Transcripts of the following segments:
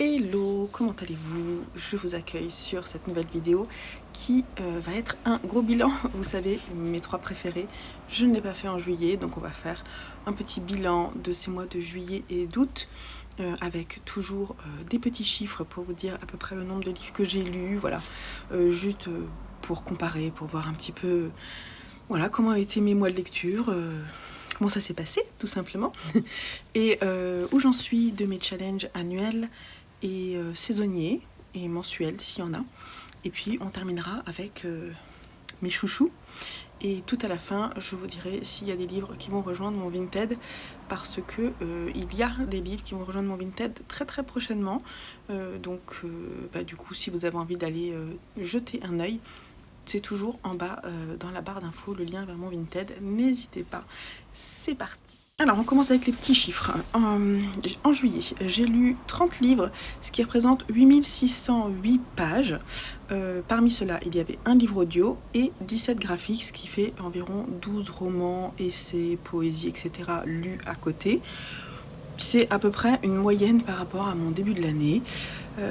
Hello, comment allez-vous? Je vous accueille sur cette nouvelle vidéo qui va être un gros bilan. Vous savez, mes 3 préférés, je ne l'ai pas fait en juillet, donc on va faire un petit bilan de ces mois de juillet et d'août avec toujours des petits chiffres pour vous dire à peu près le nombre de livres que j'ai lus, voilà, juste pour comparer, pour voir un petit peu, voilà, comment ont été mes mois de lecture, comment ça s'est passé, tout simplement, et où j'en suis de mes challenges annuels et saisonniers et mensuels s'il y en a. Et puis on terminera avec mes chouchous. Et tout à la fin, je vous dirai s'il y a des livres qui vont rejoindre mon Vinted, parce que il y a des livres qui vont rejoindre mon Vinted très très prochainement. Du coup, si vous avez envie d'aller jeter un œil, c'est toujours en bas dans la barre d'infos, le lien vers mon Vinted. N'hésitez pas. C'est parti. Alors, on commence avec les petits chiffres. En juillet, j'ai lu 30 livres, ce qui représente 8608 pages. Parmi ceux-là, il y avait un livre audio et 17 graphiques, ce qui fait environ 12 romans, essais, poésie, etc. lus à côté. C'est à peu près une moyenne par rapport à mon début de l'année.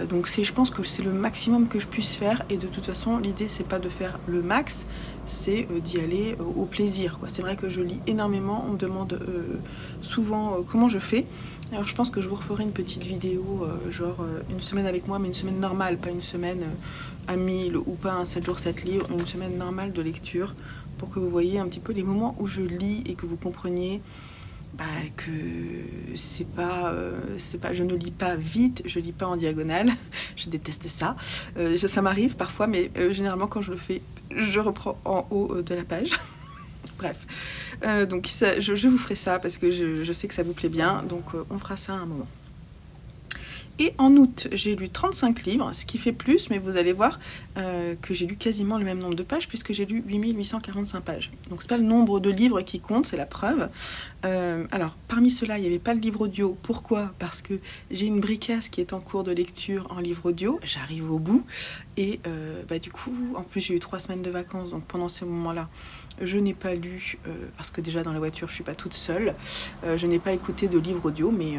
Donc je pense que c'est le maximum que je puisse faire, et de toute façon l'idée c'est pas de faire le max, c'est d'y aller au plaisir, quoi. C'est vrai que je lis énormément, on me demande souvent comment je fais. Alors je pense que je vous referai une petite vidéo une semaine avec moi, mais une semaine normale, pas une semaine à 1000 ou pas un 7 jours 7 livres, une semaine normale de lecture, pour que vous voyez un petit peu les moments où je lis et que vous compreniez que c'est pas, je ne lis pas vite, je lis pas en diagonale, je déteste ça. Ça m'arrive parfois, mais généralement quand je le fais, je reprends en haut de la page. Bref, donc je vous ferai ça parce que je sais que ça vous plaît bien, donc on fera ça à un moment. Et en août, j'ai lu 35 livres, ce qui fait plus, mais vous allez voir que j'ai lu quasiment le même nombre de pages, puisque j'ai lu 8845 pages. Donc c'est pas le nombre de livres qui compte, c'est la preuve. Alors, parmi ceux-là, il n'y avait pas le livre audio. Pourquoi? Parce que j'ai une bricasse qui est en cours de lecture en livre audio. J'arrive au bout. Et du coup, en plus, j'ai eu 3 semaines de vacances. Donc pendant ces moments-là, je n'ai pas lu, parce que déjà dans la voiture, je ne suis pas toute seule. Je n'ai pas écouté de livre audio. Mais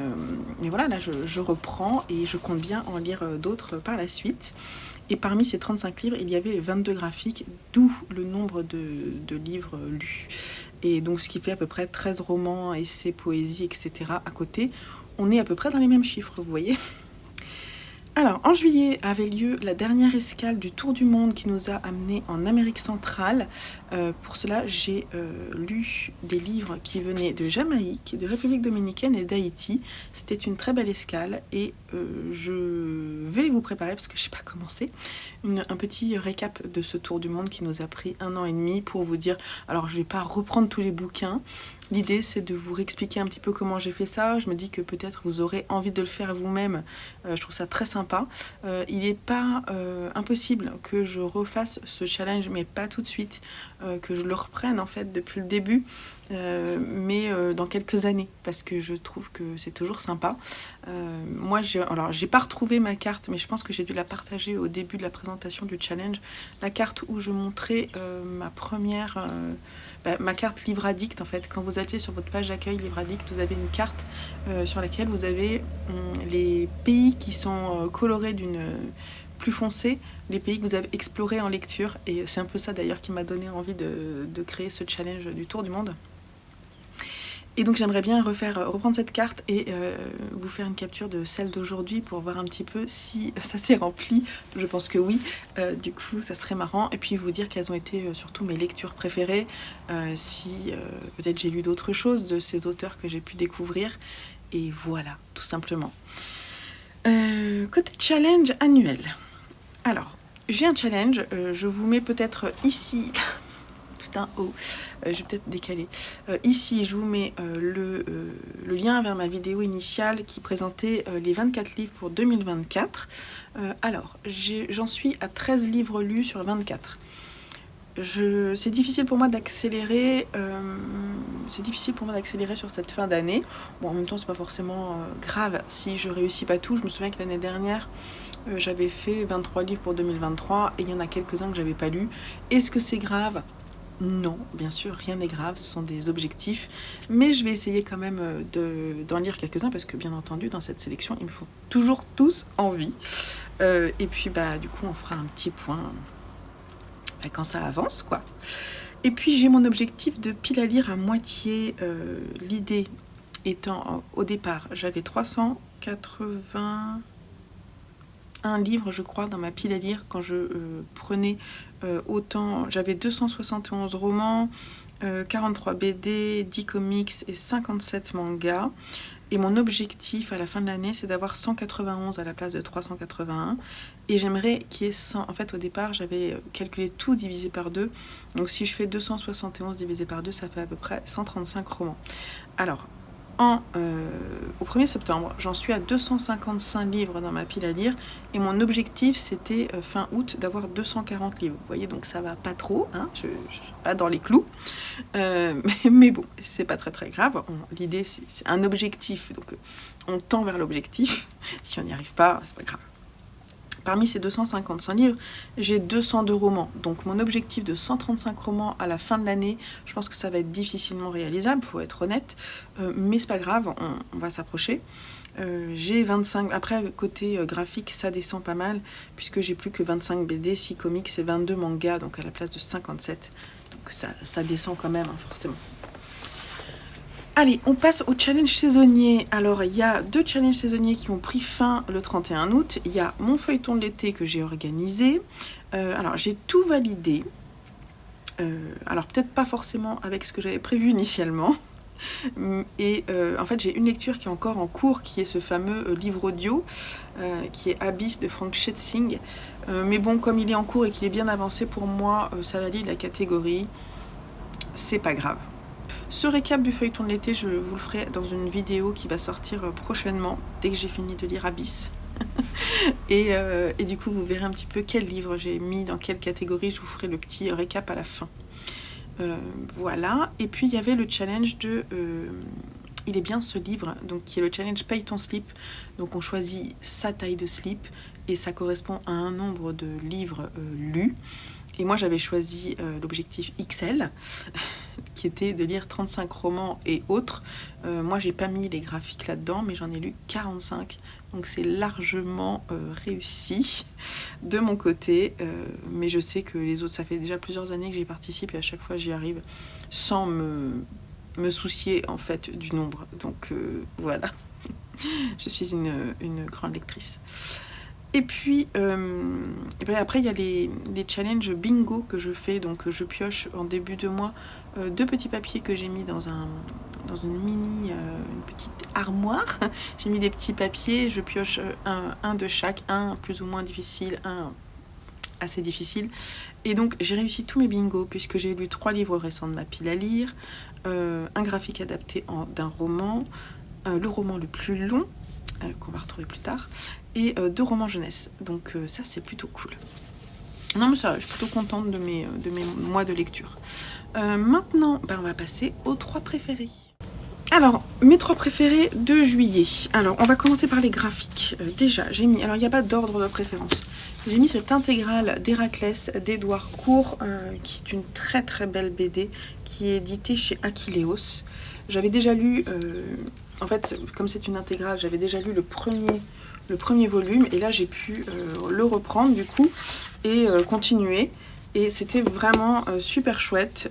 voilà, là, je reprends et je compte bien en lire d'autres par la suite. Et parmi ces 35 livres, il y avait 22 graphiques, d'où le nombre de livres lus. Et donc ce qui fait à peu près 13 romans, essais, poésie, etc. à côté. On est à peu près dans les mêmes chiffres, vous voyez. Alors, en juillet avait lieu la dernière escale du Tour du Monde qui nous a amenés en Amérique centrale. Pour cela, j'ai lu des livres qui venaient de Jamaïque, de République dominicaine et d'Haïti. C'était une très belle escale et je vais vous préparer, parce que je n'ai pas commencé, un petit récap de ce Tour du Monde qui nous a pris 1 an et demi pour vous dire... Alors, je ne vais pas reprendre tous les bouquins. L'idée, c'est de vous réexpliquer un petit peu comment j'ai fait ça. Je me dis que peut-être vous aurez envie de le faire vous-même. Je trouve ça très sympa. Il n'est pas impossible que je refasse ce challenge, mais pas tout de suite. Que je le reprenne en fait depuis le début, mais dans quelques années, parce que je trouve que c'est toujours sympa. Moi, j'ai pas retrouvé ma carte, mais je pense que j'ai dû la partager au début de la présentation du challenge. La carte où je montrais ma carte Livre Addict, en fait. Quand vous allez sur votre page d'accueil Livre Addict, vous avez une carte sur laquelle vous avez les pays qui sont colorés d'une plus foncé, les pays que vous avez explorés en lecture. Et c'est un peu ça d'ailleurs qui m'a donné envie de créer ce challenge du Tour du Monde. Et donc j'aimerais bien reprendre cette carte et vous faire une capture de celle d'aujourd'hui pour voir un petit peu si ça s'est rempli. Je pense que oui. Du coup, ça serait marrant. Et puis vous dire quelles ont été surtout mes lectures préférées. Si peut-être j'ai lu d'autres choses de ces auteurs que j'ai pu découvrir. Et voilà, tout simplement. Côté challenge annuel. Alors, j'ai un challenge. Je vous mets peut-être ici... Putain, je vais peut-être décaler. Ici, je vous mets le lien vers ma vidéo initiale qui présentait les 24 livres pour 2024. Alors, j'en suis à 13 livres lus sur 24. C'est difficile pour moi d'accélérer. Sur cette fin d'année. Bon, en même temps, c'est pas forcément grave si je réussis pas tout. Je me souviens que l'année dernière, j'avais fait 23 livres pour 2023 et il y en a quelques-uns que j'avais pas lus. Est-ce que c'est grave ? Non, bien sûr, rien n'est grave, ce sont des objectifs, mais je vais essayer quand même d'en lire quelques-uns parce que bien entendu dans cette sélection ils me font toujours tous envie. Et puis bah du coup on fera un petit point quand ça avance quoi. Et puis j'ai mon objectif de pile à lire à moitié. L'idée étant au départ j'avais 381 livres je crois dans ma pile à lire quand je prenais autant, j'avais 271 romans, 43 BD, 10 comics et 57 mangas. Et mon objectif à la fin de l'année, c'est d'avoir 191 à la place de 381. Et j'aimerais qu'il y ait 100. En fait, au départ, j'avais calculé tout divisé par 2. Donc si je fais 271 divisé par 2, ça fait à peu près 135 romans. Alors, au 1er septembre, j'en suis à 255 livres dans ma pile à lire. Et mon objectif, c'était fin août d'avoir 240 livres. Vous voyez, donc ça va pas trop. Hein, je suis pas dans les clous. Mais bon, c'est pas très très grave. L'idée, c'est un objectif. Donc on tend vers l'objectif. Si on n'y arrive pas, c'est pas grave. Parmi ces 255 livres, j'ai 202 romans. Donc mon objectif de 135 romans à la fin de l'année, je pense que ça va être difficilement réalisable, il faut être honnête. Mais c'est pas grave, on va s'approcher. J'ai 25... Après, côté graphique, ça descend pas mal, puisque j'ai plus que 25 BD, 6 comics et 22 mangas, donc à la place de 57. Donc ça descend quand même, hein, forcément. Allez, on passe au challenge saisonnier. Alors, il y a 2 challenges saisonniers qui ont pris fin le 31 août. Il y a mon feuilleton de l'été que j'ai organisé. Alors, j'ai tout validé. Alors, peut-être pas forcément avec ce que j'avais prévu initialement. Et en fait, j'ai une lecture qui est encore en cours, qui est ce fameux livre audio, qui est Abyss de Frank Schätzing. Mais bon, comme il est en cours et qu'il est bien avancé, pour moi, ça valide la catégorie. C'est pas grave. Ce récap du feuilleton de l'été, je vous le ferai dans une vidéo qui va sortir prochainement, dès que j'ai fini de lire Abyss. et du coup, vous verrez un petit peu quel livre j'ai mis dans quelle catégorie. Je vous ferai le petit récap à la fin. Voilà. Et puis, il y avait le challenge de... il est bien ce livre, donc qui est le challenge Paye ton slip. Donc, on choisit sa taille de slip et ça correspond à un nombre de livres lus. Et moi, j'avais choisi l'objectif XL, qui était de lire 35 romans et autres. Moi, j'ai pas mis les graphiques là-dedans, mais j'en ai lu 45. Donc, c'est largement réussi de mon côté. Mais je sais que les autres, ça fait déjà plusieurs années que j'y participe et à chaque fois, j'y arrive sans me soucier, en fait, du nombre. Donc, voilà. Je suis une grande lectrice. Et puis après, il y a les challenges bingo que je fais. Donc, je pioche en début de mois 2 petits papiers que j'ai mis dans une petite armoire. J'ai mis des petits papiers, je pioche un de chaque, un plus ou moins difficile, un assez difficile. Et donc, j'ai réussi tous mes bingos puisque j'ai lu 3 livres récents de ma pile à lire, un graphique adapté d'un roman, le roman le plus long, qu'on va retrouver plus tard, et 2 romans jeunesse. Donc ça, c'est plutôt cool. Non, mais ça, je suis plutôt contente de mes mois de lecture. Maintenant, on va passer aux 3 préférés. Alors, mes 3 préférés de juillet. Alors, on va commencer par les graphiques. Déjà, j'ai mis... Alors, il n'y a pas d'ordre de préférence. J'ai mis cette intégrale d'Héraclès d'Édouard Court, qui est une très très belle BD, qui est éditée chez Achilleos. J'avais déjà lu... en fait, comme c'est une intégrale, j'avais déjà lu le premier volume, et là j'ai pu le reprendre du coup et continuer, et c'était vraiment super chouette.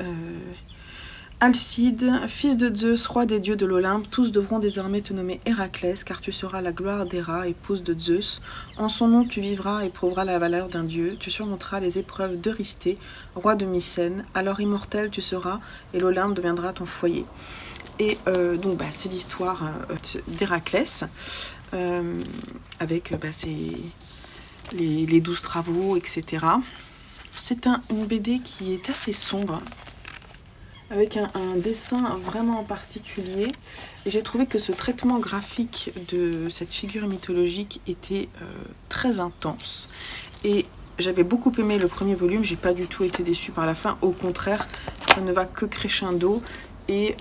Alcide, fils de Zeus, roi des dieux de l'Olympe, tous devront désormais te nommer Héraclès, car tu seras la gloire d'Héra, épouse de Zeus. En son nom tu vivras et prouveras la valeur d'un dieu, tu surmonteras les épreuves d'Eurysthée, roi de Mycène, alors immortel tu seras, et l'Olympe deviendra ton foyer. Et donc c'est l'histoire d'Héraclès, avec les 12 travaux, etc. C'est une BD qui est assez sombre, avec un dessin vraiment particulier. Et j'ai trouvé que ce traitement graphique de cette figure mythologique était très intense. Et j'avais beaucoup aimé le premier volume, j'ai pas du tout été déçue par la fin. Au contraire, ça ne va que crescendo. Et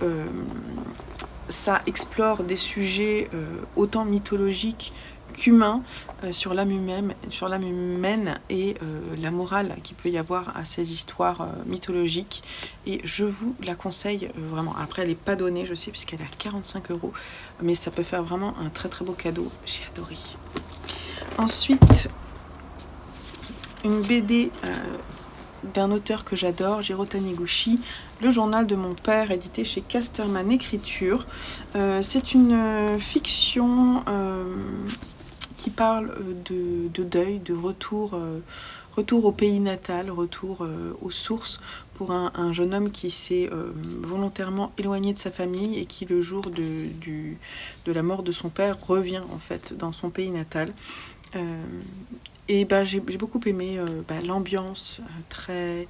ça explore des sujets autant mythologiques qu'humain sur l'âme humaine et la morale qu'il peut y avoir à ces histoires mythologiques. Et je vous la conseille vraiment. Après, elle n'est pas donnée, je sais, puisqu'elle est à 45 €, mais ça peut faire vraiment un très très beau cadeau. J'ai adoré. Ensuite, une BD d'un auteur que j'adore, Jiro Taniguchi, Le journal de mon père, édité chez Casterman Écriture. C'est une fiction qui parle de deuil, de retour au pays natal, retour aux sources pour un jeune homme qui s'est volontairement éloigné de sa famille et qui, le jour de la mort de son père, revient en fait dans son pays natal. Et j'ai beaucoup aimé l'ambiance très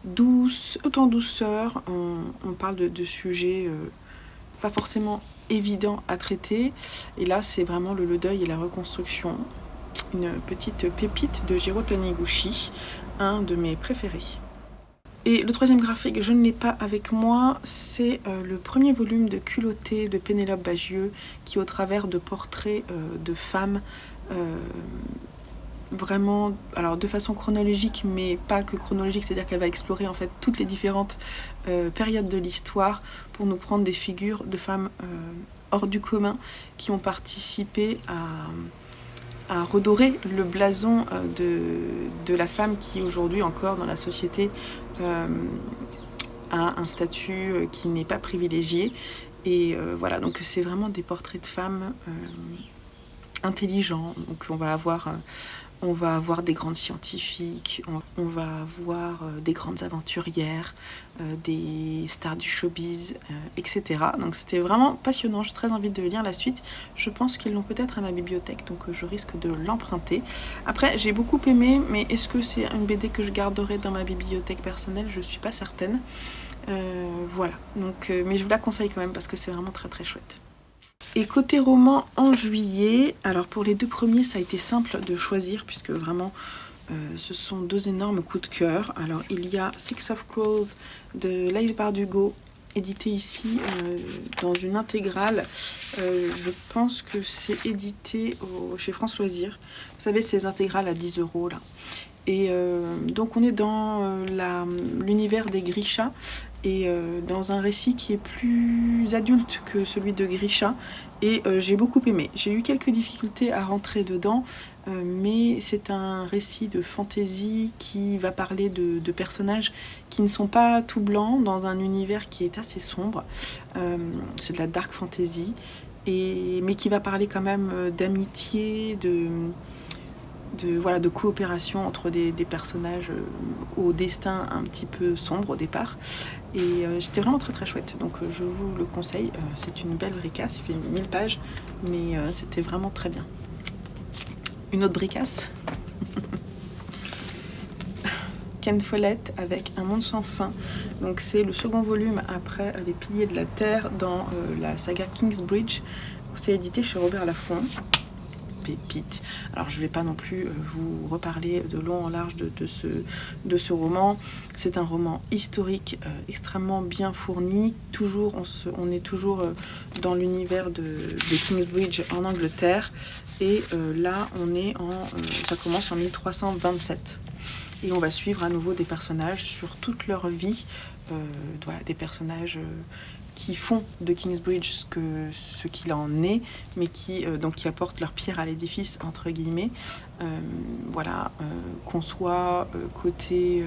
douce, autant douceur. On parle de sujets pas forcément évidents à traiter. Et là, c'est vraiment le deuil et la reconstruction. Une petite pépite de Jiro Taniguchi, un de mes préférés. Et le troisième graphique, je ne l'ai pas avec moi, c'est le premier volume de Culotté de Pénélope Bagieux, qui, au travers de portraits de femmes, vraiment, alors de façon chronologique, mais pas que chronologique, c'est-à-dire qu'elle va explorer en fait toutes les différentes périodes de l'histoire pour nous prendre des figures de femmes hors du commun qui ont participé à redorer le blason de la femme qui aujourd'hui encore dans la société a un statut qui n'est pas privilégié. Et voilà, donc c'est vraiment des portraits de femmes intelligents. Donc on va avoir des grandes scientifiques, on va avoir des grandes aventurières, des stars du showbiz, etc. Donc c'était vraiment passionnant, j'ai très envie de lire la suite. Je pense qu'ils l'ont peut-être à ma bibliothèque, donc je risque de l'emprunter. Après, j'ai beaucoup aimé, mais est-ce que c'est une BD que je garderai dans ma bibliothèque personnelle? Je suis pas certaine. Voilà, donc, mais je vous la conseille quand même parce que c'est vraiment très très chouette. Et côté roman en juillet, alors pour les deux premiers ça a été simple de choisir puisque vraiment ce sont deux énormes coups de cœur. Alors il y a Six of Crows de Laïs Bardugo, édité ici dans une intégrale. Je pense que c'est édité chez France Loisirs. Vous savez, ces intégrales à 10 € là. Et donc on est dans l'univers des Grisha et dans un récit qui est plus adulte que celui de Grisha, et j'ai beaucoup aimé. J'ai eu quelques difficultés à rentrer dedans, mais c'est un récit de fantaisie qui va parler de personnages qui ne sont pas tout blancs dans un univers qui est assez sombre. C'est de la dark fantasy, mais qui va parler quand même d'amitié, de coopération entre des personnages au destin un petit peu sombre au départ. Et c'était vraiment très très chouette, donc je vous le conseille. C'est une belle bricasse, il fait 1000 pages, mais c'était vraiment très bien. Une autre bricasse Ken Follett avec Un monde sans fin. Donc c'est le second volume après Les piliers de la terre dans la saga Kingsbridge. C'est édité chez Robert Laffont. Pépite. Alors je ne vais pas non plus vous reparler de long en large de ce roman. C'est un roman historique extrêmement bien fourni. Toujours, on est toujours dans l'univers de Kingsbridge en Angleterre. Et là, ça commence en 1327. Et on va suivre à nouveau des personnages sur toute leur vie. Des personnages qui font de Kingsbridge ce qu'il en est, mais qui apportent leur pierre à l'édifice, entre guillemets. Qu'on soit côté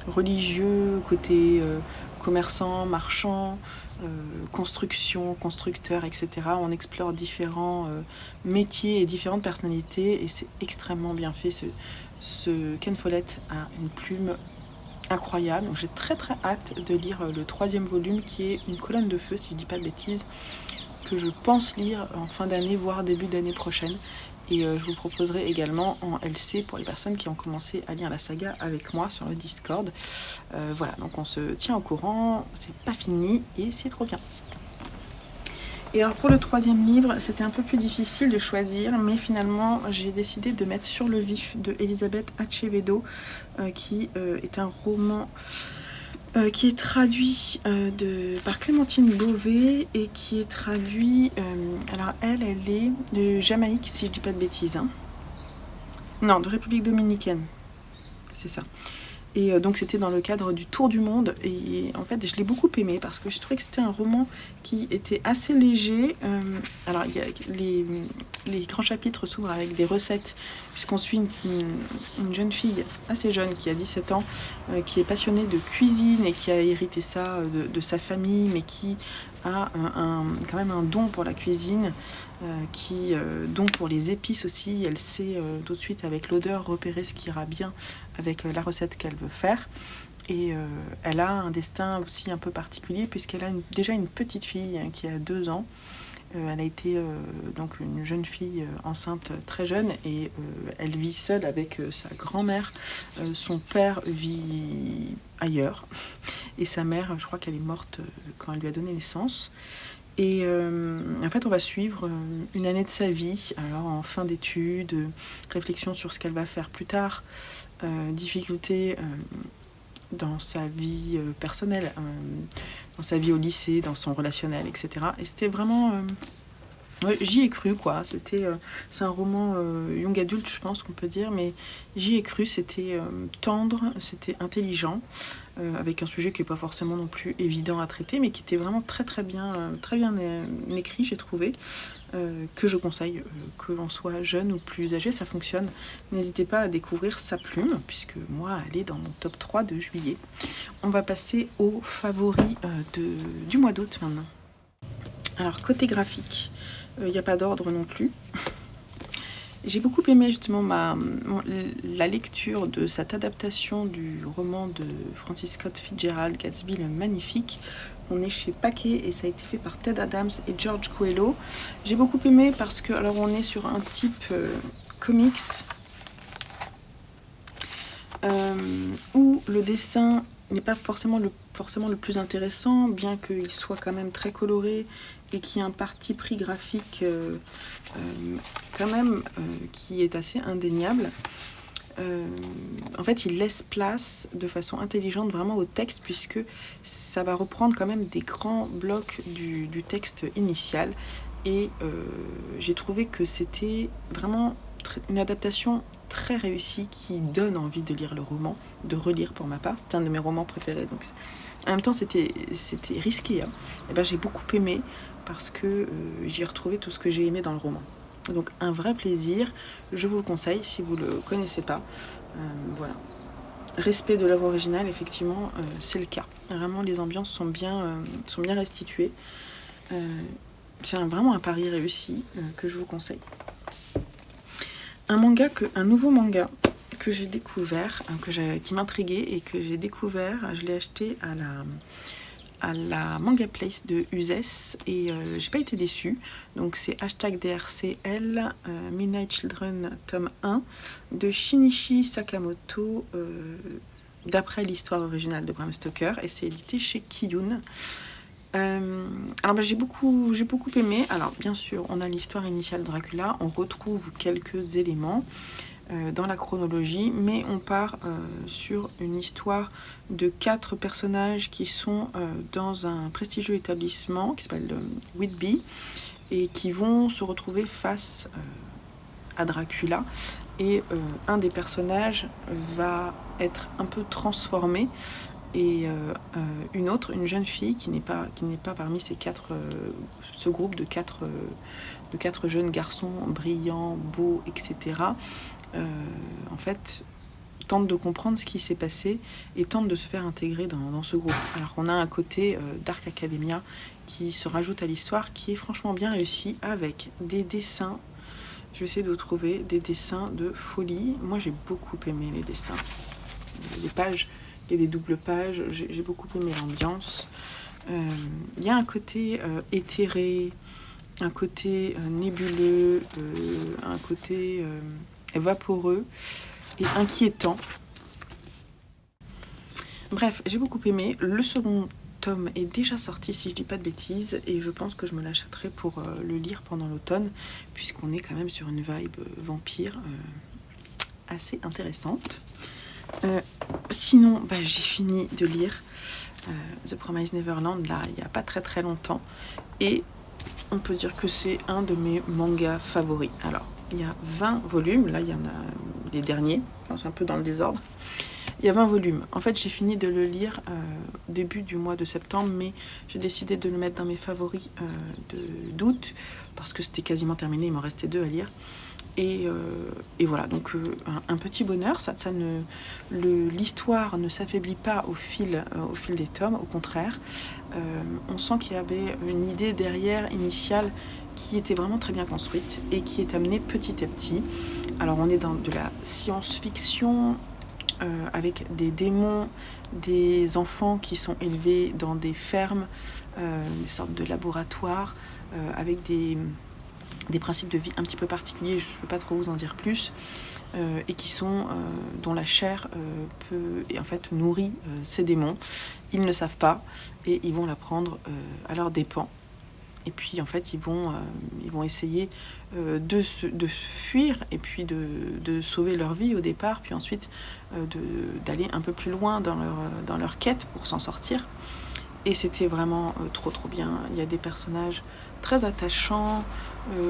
religieux, côté commerçant, marchand, construction, constructeur, etc. On explore différents métiers et différentes personnalités, et c'est extrêmement bien fait. Ce Ken Follett a une plume incroyable, donc j'ai très très hâte de lire le troisième volume qui est Une colonne de feu, si je dis pas de bêtises, que je pense lire en fin d'année, voire début d'année prochaine. Et je vous proposerai également en LC pour les personnes qui ont commencé à lire la saga avec moi sur le Discord. Donc on se tient au courant, c'est pas fini et c'est trop bien. Et alors pour le troisième livre, c'était un peu plus difficile de choisir, mais finalement j'ai décidé de mettre Sur le vif de Elisabeth Acevedo, qui est un roman qui est traduit par Clémentine Beauvais et qui est traduit... alors elle est de Jamaïque, si je dis pas de bêtises. Hein. Non, de République Dominicaine. C'est ça. Et donc c'était dans le cadre du Tour du Monde. Et en fait, je l'ai beaucoup aimé parce que je trouvais que c'était un roman qui était assez léger. Alors, il y a les grands chapitres s'ouvrent avec des recettes, puisqu'on suit une jeune fille assez jeune qui a 17 ans, qui est passionnée de cuisine et qui a hérité ça de sa famille, mais qui a quand même un don pour la cuisine, don pour les épices aussi. Elle sait tout de suite avec l'odeur repérer ce qui ira bien avec la recette qu'elle veut faire. Et elle a un destin aussi un peu particulier puisqu'elle a déjà une petite fille qui a 2 ans. Elle a été donc une jeune fille enceinte très jeune et elle vit seule avec sa grand-mère. Son père vit ailleurs et sa mère, je crois qu'elle est morte quand elle lui a donné naissance. Et en fait, on va suivre une année de sa vie, alors en fin d'études, réflexion sur ce qu'elle va faire plus tard, difficultés dans sa vie personnelle, dans sa vie au lycée, dans son relationnel, etc. Et c'était vraiment... ouais, j'y ai cru, quoi. C'est un roman young adulte, je pense qu'on peut dire, mais j'y ai cru. C'était tendre, c'était intelligent, avec un sujet qui n'est pas forcément non plus évident à traiter, mais qui était vraiment très bien écrit, j'ai trouvé, que je conseille, que l'on soit jeune ou plus âgé, ça fonctionne. N'hésitez pas à découvrir sa plume, puisque moi, elle est dans mon top 3 de juillet. On va passer aux favoris du mois d'août maintenant. Alors, côté graphique, il n'y a pas d'ordre non plus. J'ai beaucoup aimé justement la lecture de cette adaptation du roman de Francis Scott Fitzgerald, Gatsby le Magnifique. On est chez Paquet et ça a été fait par Ted Adams et George Coelho. J'ai beaucoup aimé parce que alors on est sur un type comics où le dessin n'est pas forcément le plus intéressant, bien qu'il soit quand même très coloré et qu'il y ait un parti pris graphique quand même qui est assez indéniable. En fait, il laisse place de façon intelligente vraiment au texte, puisque ça va reprendre quand même des grands blocs du texte initial. Et j'ai trouvé que c'était vraiment une adaptation très réussie qui donne envie de lire le roman, de relire pour ma part. C'était un de mes romans préférés. Donc, en même temps, c'était risqué. Hein. Et ben, j'ai beaucoup aimé parce que j'y ai retrouvé tout ce que j'ai aimé dans le roman. Donc un vrai plaisir, je vous le conseille si vous ne le connaissez pas. Voilà. Respect de l'œuvre originale, effectivement, c'est le cas. Vraiment, les ambiances sont bien restituées. C'est vraiment un pari réussi que je vous conseille. Un nouveau manga que j'ai découvert, qui m'intriguait et que j'ai découvert, je l'ai acheté à la Manga Place de Uzès et j'ai pas été déçue. Donc c'est #DRCL Midnight Children tome 1 de Shinichi Sakamoto d'après l'histoire originale de Bram Stoker et c'est édité chez Kiyun. Alors j'ai beaucoup aimé. Alors bien sûr on a l'histoire initiale de Dracula, on retrouve quelques éléments dans la chronologie, mais on part sur une histoire de 4 personnages qui sont dans un prestigieux établissement qui s'appelle Whitby et qui vont se retrouver face à Dracula et un des personnages va être un peu transformé et une jeune fille qui n'est pas parmi ce groupe de quatre jeunes garçons brillants, beaux, etc. En fait, tente de comprendre ce qui s'est passé et tente de se faire intégrer dans ce groupe. Alors on a un côté Dark Academia qui se rajoute à l'histoire, qui est franchement bien réussi, avec des dessins, je vais essayer de trouver des dessins de folie. Moi j'ai beaucoup aimé les dessins, les pages, il y a des doubles pages, j'ai beaucoup aimé l'ambiance. Il y a un côté éthéré, un côté nébuleux, un côté vaporeux et inquiétant. Bref, j'ai beaucoup aimé. Le second tome est déjà sorti, si je dis pas de bêtises, et je pense que je me l'achèterai pour le lire pendant l'automne, puisqu'on est quand même sur une vibe vampire assez intéressante. Sinon, j'ai fini de lire The Promised Neverland, là, il n'y a pas très très longtemps. Et on peut dire que c'est un de mes mangas favoris. Alors, il y a 20 volumes, là il y en a les derniers, enfin, c'est un peu dans le désordre. Il y a 20 volumes. En fait, j'ai fini de le lire début du mois de septembre, mais j'ai décidé de le mettre dans mes favoris d'août, parce que c'était quasiment terminé, il m'en restait 2 à lire. Et voilà, donc un petit bonheur, l'histoire ne s'affaiblit pas au fil des tomes, au contraire. On sent qu'il y avait une idée derrière, initiale, qui était vraiment très bien construite et qui est amenée petit à petit. Alors on est dans de la science-fiction, avec des démons, des enfants qui sont élevés dans des fermes, des sortes de laboratoires, avec des principes de vie un petit peu particuliers, je ne veux pas trop vous en dire plus, et qui sont, dont la chair et en fait nourrit ces démons. Ils ne savent pas et ils vont la prendre à leurs dépens. Et puis en fait ils vont essayer de fuir et puis de sauver leur vie au départ, puis ensuite d'aller un peu plus loin dans leur quête pour s'en sortir. Et c'était vraiment trop bien. Il y a des personnages très attachants,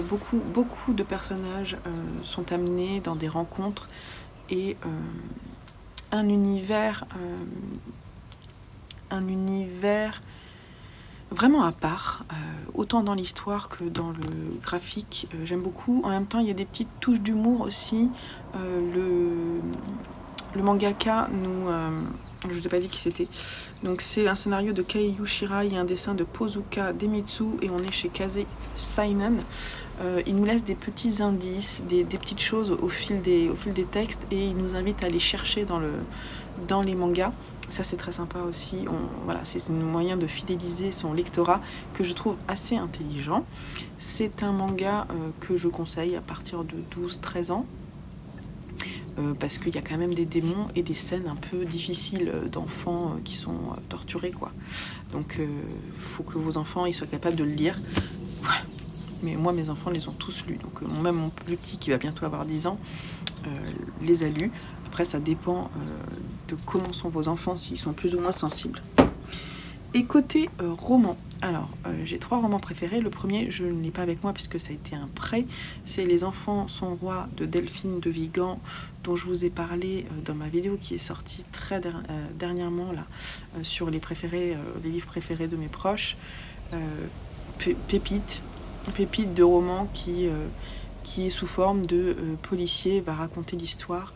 beaucoup de personnages sont amenés dans des rencontres et un univers vraiment à part, autant dans l'histoire que dans le graphique. J'aime beaucoup. En même temps, il y a des petites touches d'humour aussi. Le mangaka je ne vous ai pas dit qui c'était. Donc c'est un scénario de Keiyu Shirai et un dessin de Pozuka Demitsu, et on est chez Kaze Seinen. Il nous laisse des petits indices, des petites choses au fil des textes, et il nous invite à aller chercher dans les mangas. Ça c'est très sympa aussi. Voilà, c'est un moyen de fidéliser son lectorat que je trouve assez intelligent. C'est un manga que je conseille à partir de 12-13 ans. Parce qu'il y a quand même des démons et des scènes un peu difficiles d'enfants qui sont torturés, quoi. Donc faut que vos enfants ils soient capables de le lire. Voilà. Mais moi mes enfants les ont tous lus, donc même mon plus petit qui va bientôt avoir 10 ans les a lus. Après ça dépend de comment sont vos enfants, s'ils sont plus ou moins sensibles. Et côté roman, alors j'ai 3 romans préférés. Le premier, je ne l'ai pas avec moi puisque ça a été un prêt. C'est Les enfants sont rois de Delphine de Vigan, dont je vous ai parlé dans ma vidéo qui est sortie très dernièrement là, sur les livres préférés de mes proches. Pépite de roman qui est sous forme de policier, va raconter l'histoire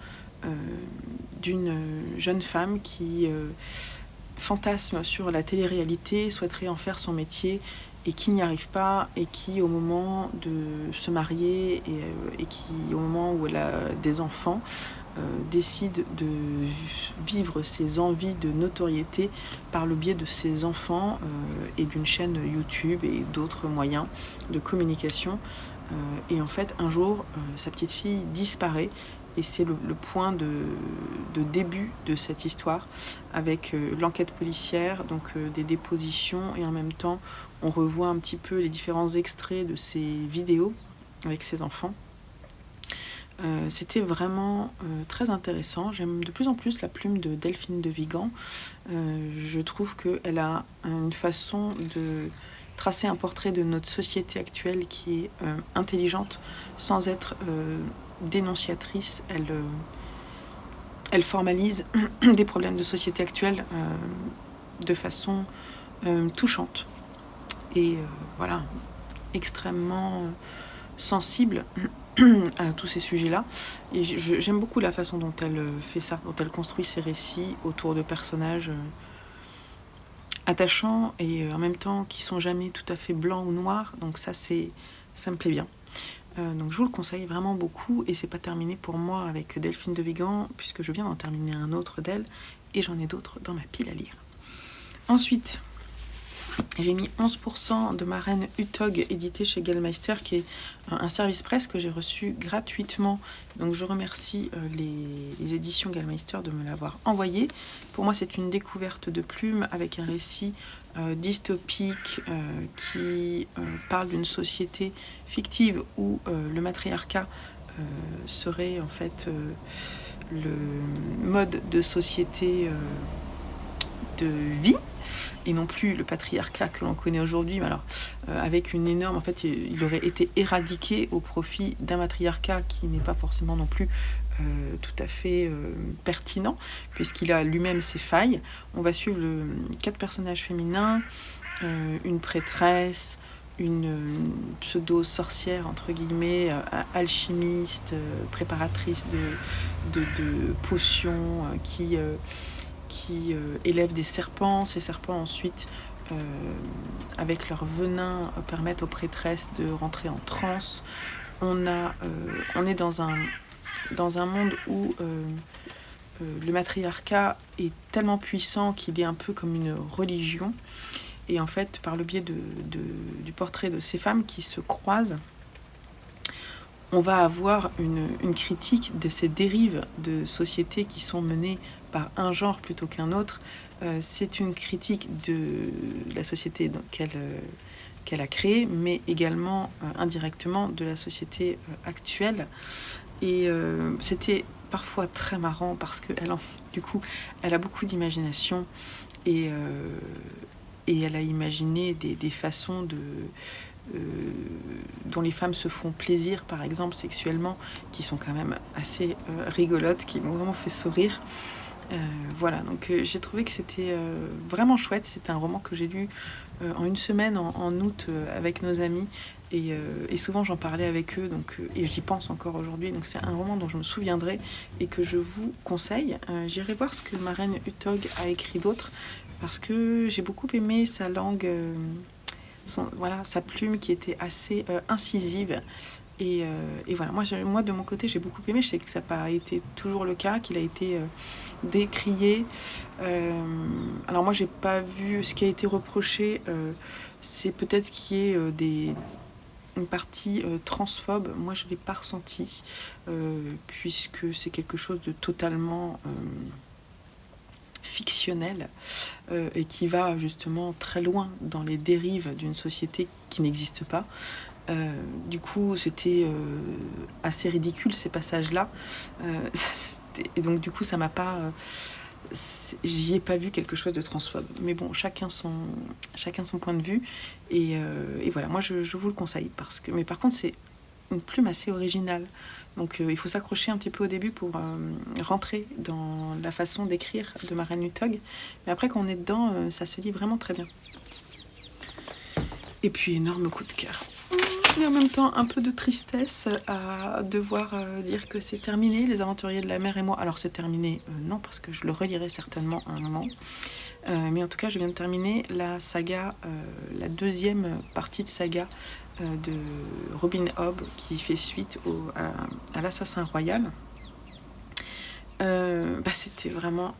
d'une jeune femme qui fantasme sur la télé-réalité, souhaiterait en faire son métier et qui n'y arrive pas, et qui au moment de se marier et qui au moment où elle a des enfants décide de vivre ses envies de notoriété par le biais de ses enfants et d'une chaîne YouTube et d'autres moyens de communication. Et en fait un jour sa petite fille disparaît. Et c'est le point de début de cette histoire, avec l'enquête policière, donc des dépositions, et en même temps, on revoit un petit peu les différents extraits de ces vidéos avec ses enfants. C'était vraiment très intéressant. J'aime de plus en plus la plume de Delphine de Vigan. Je trouve qu'elle a une façon de tracer un portrait de notre société actuelle qui est intelligente, sans être dénonciatrice. Elle formalise des problèmes de société actuelle de façon touchante et voilà, extrêmement sensible à tous ces sujets-là. Et j'aime beaucoup la façon dont elle fait ça, dont elle construit ses récits autour de personnages attachants et en même temps qui sont jamais tout à fait blancs ou noirs. Donc ça me plaît bien. Donc je vous le conseille vraiment beaucoup, et c'est pas terminé pour moi avec Delphine de Vigan puisque je viens d'en terminer un autre d'elle et j'en ai d'autres dans ma pile à lire. Ensuite, j'ai mis 11% de Ma Reine Utog, édité chez Gallmeister, qui est un service presse que j'ai reçu gratuitement. Donc je remercie les éditions Gallmeister de me l'avoir envoyé. Pour moi, c'est une découverte de plume avec un récit dystopique qui parle d'une société fictive où le matriarcat serait en fait le mode de société de vie, et non plus le patriarcat que l'on connaît aujourd'hui, mais alors avec une énorme... En fait, il aurait été éradiqué au profit d'un matriarcat qui n'est pas forcément non plus tout à fait pertinent, puisqu'il a lui-même ses failles. On va suivre 4 personnages féminins, une prêtresse, une pseudo-sorcière, entre guillemets, alchimiste, préparatrice de potions, qui élèvent des serpents. Ces serpents, ensuite, avec leur venin, permettent aux prêtresses de rentrer en transe. On est dans un monde où le matriarcat est tellement puissant qu'il est un peu comme une religion. Et en fait, par le biais du portrait de ces femmes qui se croisent, on va avoir une critique de ces dérives de société qui sont menées par un genre plutôt qu'un autre. C'est une critique de la société qu'elle a créée, mais également indirectement de la société actuelle. Et c'était parfois très marrant parce qu'elle a beaucoup d'imagination et elle a imaginé des façons dont les femmes se font plaisir, par exemple sexuellement, qui sont quand même assez rigolotes, qui m'ont vraiment fait sourire. Voilà, donc j'ai trouvé que c'était vraiment chouette. C'est un roman que j'ai lu en une semaine, en août, avec nos amis. Et souvent j'en parlais avec eux, et j'y pense encore aujourd'hui. Donc c'est un roman dont je me souviendrai et que je vous conseille. J'irai voir ce que Maren Uthaug a écrit d'autre, parce que j'ai beaucoup aimé sa langue, sa plume qui était assez incisive. Et voilà, moi de mon côté j'ai beaucoup aimé. Je sais que ça n'a pas été toujours le cas, qu'il a été décrié. Alors moi j'ai pas vu ce qui a été reproché. C'est peut-être qu'il y ait une partie transphobe. Moi je ne l'ai pas ressenti, puisque c'est quelque chose de totalement fictionnel, et qui va justement très loin dans les dérives d'une société qui n'existe pas. Du coup, c'était assez ridicule ces passages-là. Et donc, du coup, ça m'a pas... j'y ai pas vu quelque chose de transphobe. Mais bon, chacun son point de vue. Et voilà, moi, je vous le conseille. Mais par contre, c'est une plume assez originale. Donc, il faut s'accrocher un petit peu au début pour rentrer dans la façon d'écrire de Maren Uthaug. Mais après, quand on est dedans, ça se lit vraiment très bien. Et puis, énorme coup de cœur. Et en même temps, un peu de tristesse à devoir dire que c'est terminé, Les Aventuriers de la Mer et moi. Alors, c'est terminé, non, parce que je le relirai certainement à un moment. Mais en tout cas, je viens de terminer la saga, la deuxième partie de saga de Robin Hobb, qui fait suite à l'Assassin Royal. C'était vraiment...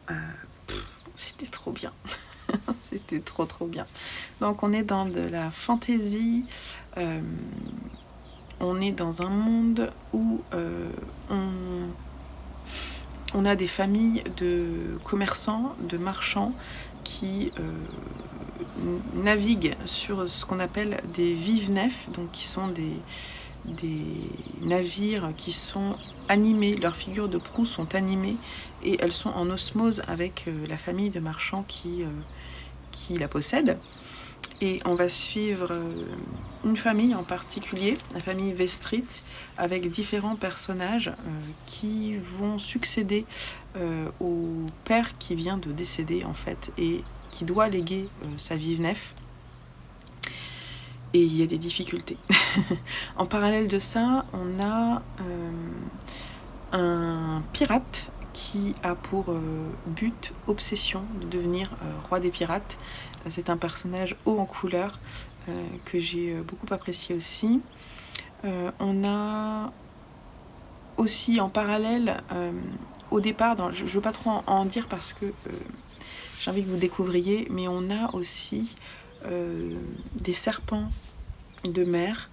c'était trop bien. C'était trop bien. Donc on est dans de la fantasy, on est dans un monde où on a des familles de commerçants, de marchands qui naviguent sur ce qu'on appelle des vives-nefs, donc qui sont des navires qui sont animés, leurs figures de proue sont animées et elles sont en osmose avec la famille de marchands qui la possède. Et on va suivre une famille en particulier, la famille Vestrit, avec différents personnages qui vont succéder au père qui vient de décéder en fait et qui doit léguer sa vive nef. Et il y a des difficultés. En parallèle de ça, on a un pirate qui a pour but, obsession, de devenir roi des pirates. C'est un personnage haut en couleur que j'ai beaucoup apprécié aussi. On a aussi en parallèle, au départ, je ne veux pas trop en dire parce que j'ai envie que vous découvriez, mais on a aussi des serpents de mer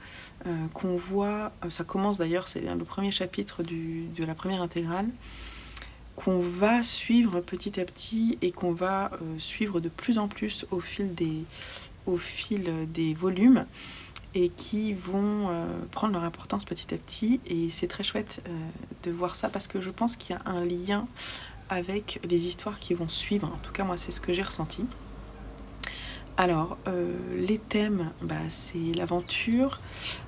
qu'on voit, ça commence d'ailleurs, c'est le premier chapitre de la première intégrale, qu'on va suivre petit à petit et qu'on va suivre de plus en plus au fil des volumes et qui vont prendre leur importance petit à petit. Et c'est très chouette de voir ça parce que je pense qu'il y a un lien avec les histoires qui vont suivre. En tout cas, moi, c'est ce que j'ai ressenti. Alors, les thèmes, c'est l'aventure,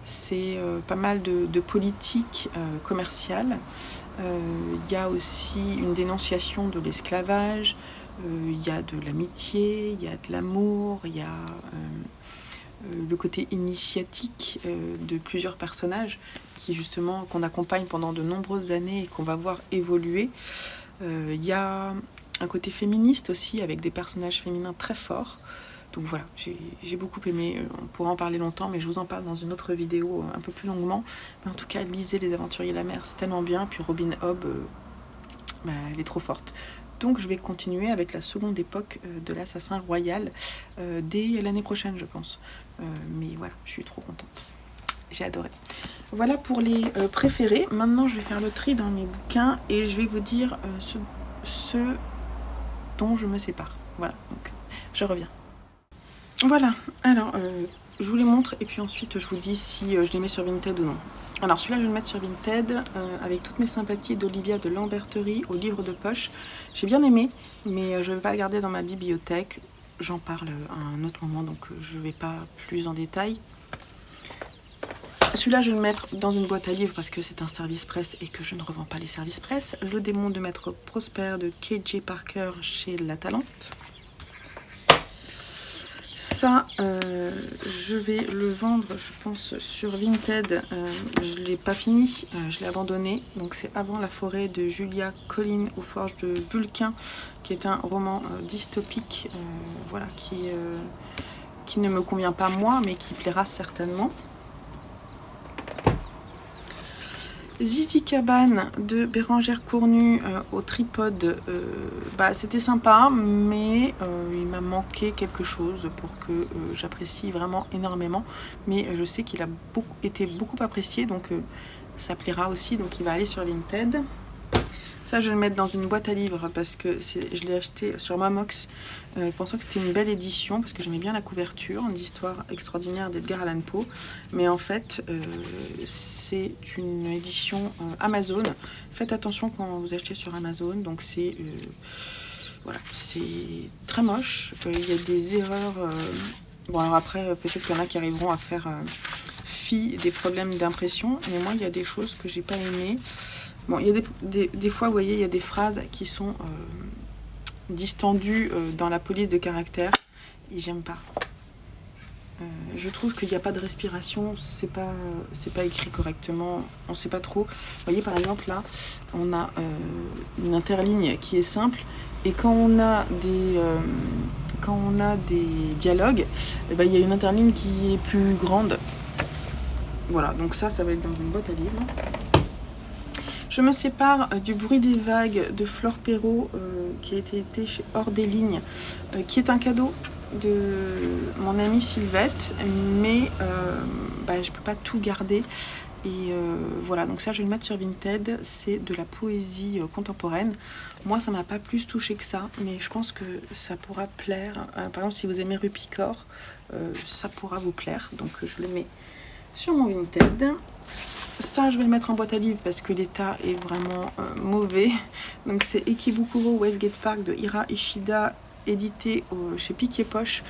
c'est pas mal de politique commerciale. Il y a aussi une dénonciation de l'esclavage, il y a de l'amitié, il y a de l'amour, il y a le côté initiatique de plusieurs personnages qu'on accompagne pendant de nombreuses années et qu'on va voir évoluer. Il y a un côté féministe aussi, avec des personnages féminins très forts. Donc voilà, j'ai beaucoup aimé, on pourra en parler longtemps, mais je vous en parle dans une autre vidéo un peu plus longuement. Mais en tout cas, lisez Les Aventuriers de la Mer, c'est tellement bien. Puis Robin Hobb, elle est trop forte. Donc je vais continuer avec la seconde époque de l'Assassin Royal dès l'année prochaine, je pense. Mais voilà, je suis trop contente. J'ai adoré. Voilà pour les préférés. Maintenant, je vais faire le tri dans mes bouquins et je vais vous dire ce dont je me sépare. Voilà, donc je reviens. Voilà, alors je vous les montre et puis ensuite je vous dis si je les mets sur Vinted ou non. Alors celui-là je vais le mettre sur Vinted avec toutes mes sympathies d'Olivia de Lamberterie au livre de poche. J'ai bien aimé, mais je ne vais pas le garder dans ma bibliothèque. J'en parle à un autre moment, donc je ne vais pas plus en détail. Celui-là je vais le mettre dans une boîte à livres parce que c'est un service presse et que je ne revends pas les services presse. Le démon de Maître Prosper de KJ Parker chez La Talente. Ça, je vais le vendre, je pense, sur Vinted. Je ne l'ai pas fini, je l'ai abandonné. Donc c'est Avant la forêt de Julia Collin aux forges de Vulcain, qui est un roman dystopique, voilà, qui ne me convient pas moi, mais qui plaira certainement. Zizi Cabane de Bérangère Cournu au tripode, c'était sympa, mais il m'a manqué quelque chose pour que j'apprécie vraiment énormément. Mais je sais qu'il a été beaucoup apprécié, donc ça plaira aussi, donc il va aller sur Vinted. Ça, je vais le mettre dans une boîte à livres parce que je l'ai acheté sur Mamox, pensant que c'était une belle édition parce que j'aimais bien la couverture, une histoire extraordinaire d'Edgar Allan Poe. Mais en fait, c'est une édition Amazon. Faites attention quand vous achetez sur Amazon. Donc c'est voilà, c'est très moche. Il y a des erreurs. Bon, alors après, peut-être qu'il y en a qui arriveront à faire fi des problèmes d'impression. Mais moi, il y a des choses que j'ai pas aimées. Bon, il y a des fois, vous voyez, il y a des phrases qui sont distendues dans la police de caractère et j'aime pas. Je trouve qu'il n'y a pas de respiration, c'est pas écrit correctement, on sait pas trop. Vous voyez, par exemple, là, on a une interligne qui est simple et quand on a des dialogues, il y a une interligne qui est plus grande. Voilà, donc ça va être dans une boîte à livres. Je me sépare du Bruit des vagues de Flore Perrault qui a été chez Hors des lignes, qui est un cadeau de mon amie Sylvette, mais je peux pas tout garder. Et voilà, donc ça je vais le mettre sur Vinted, c'est de la poésie contemporaine. Moi ça m'a pas plus touché que ça, mais je pense que ça pourra plaire. Par exemple si vous aimez Rupicor, ça pourra vous plaire, donc je le mets sur mon Vinted. Ça, je vais le mettre en boîte à livres parce que l'état est vraiment mauvais. Donc, c'est Ekibukuro Westgate Park de Hira Ishida, édité chez Piquier Poche.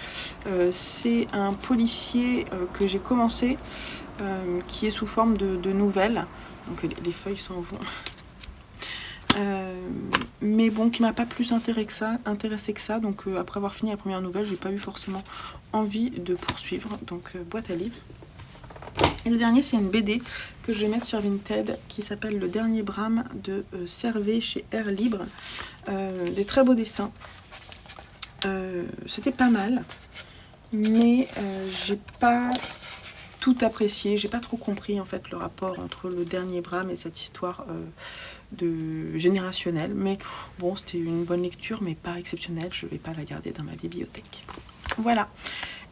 C'est un policier que j'ai commencé, qui est sous forme de nouvelles. Donc, les feuilles s'en vont. Mais bon, qui m'a pas plus intéressé que ça. Donc, après avoir fini la première nouvelle, j'ai pas eu forcément envie de poursuivre. Donc, boîte à livres. Et le dernier, c'est une BD que je vais mettre sur Vinted qui s'appelle Le Dernier Brame de Servet chez Air Libre. Des très beaux dessins. C'était pas mal, mais j'ai pas tout apprécié. J'ai pas trop compris en fait le rapport entre Le Dernier Brame et cette histoire générationnelle. Mais bon, c'était une bonne lecture, mais pas exceptionnelle. Je vais pas la garder dans ma bibliothèque. Voilà.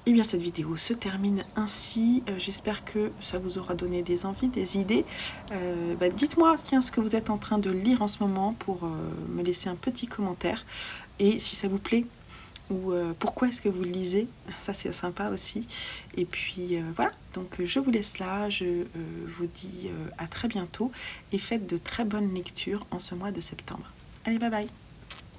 Et bien cette vidéo se termine ainsi. J'espère que ça vous aura donné des envies, des idées. Dites-moi ce que vous êtes en train de lire en ce moment pour me laisser un petit commentaire. Et si ça vous plaît, ou pourquoi est-ce que vous le lisez, ça c'est sympa aussi. Et puis voilà, donc je vous laisse là. Je vous dis à très bientôt et faites de très bonnes lectures en ce mois de septembre. Allez, bye bye.